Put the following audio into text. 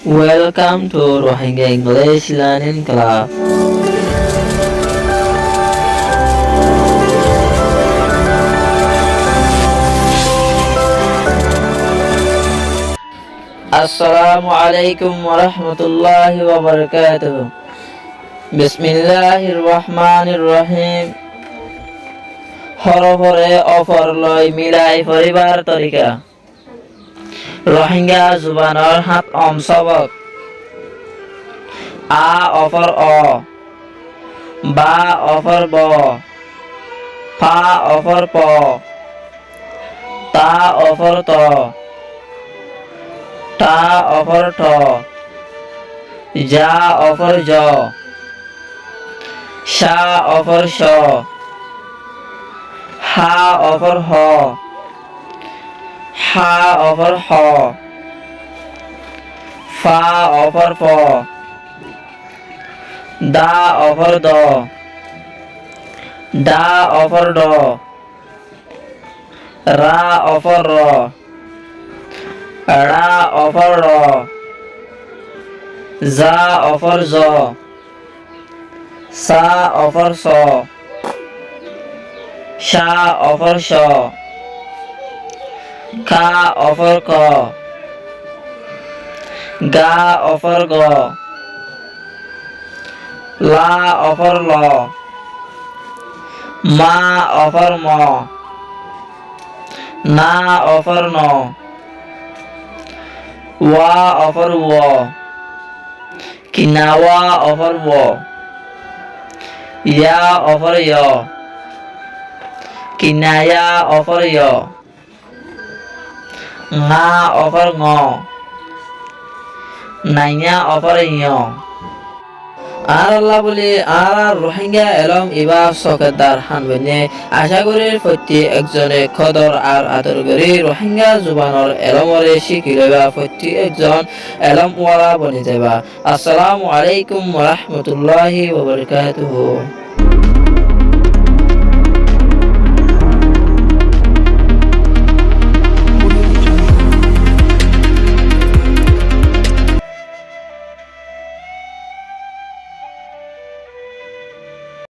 Welcome to Rohingya English Learning Club. Assalamu alaikum warahmatullahi wabarakatuh. Bismillahirrahmanirrahim. হরফরে অফর লয় মিলাই পরিবার তরিকা রোহিঙ্গা জুবানৰ হাত সবক আ অফর অ বা অফর ব ফা অফর প তা অফর ত টা অফর ঠ যা অফর জ শা অফর শ হা অফর হ হা অফর হ ফা অফর প দা অফর দ ডা অফর ড রা অফর র রা অফর র জা অফর জ সা অফর স শা অফর শ খা অফর ক গা অফর গ লা অফর ল মা অফর ম না অফর ন ওয়া অফর ও কিনাওয়া অফর ও ইয়া অফর য় kinaya over yo nga over ngo nanya over yo আর আল্লাহ বলে আর রোহিঙ্গা এলম ইবা সকেদার হানবেনে আশা করি প্রতি একজনে খদর আর আদর করি রোহিঙ্গা জুবানৰ এলমরে শিকি লবা প্রতি একজন এলম ওয়ালা বনি যাবা। আসসালামু আলাইকুম ওয়া রাহমাতুল্লাহি ওয়া বারাকাতুহু।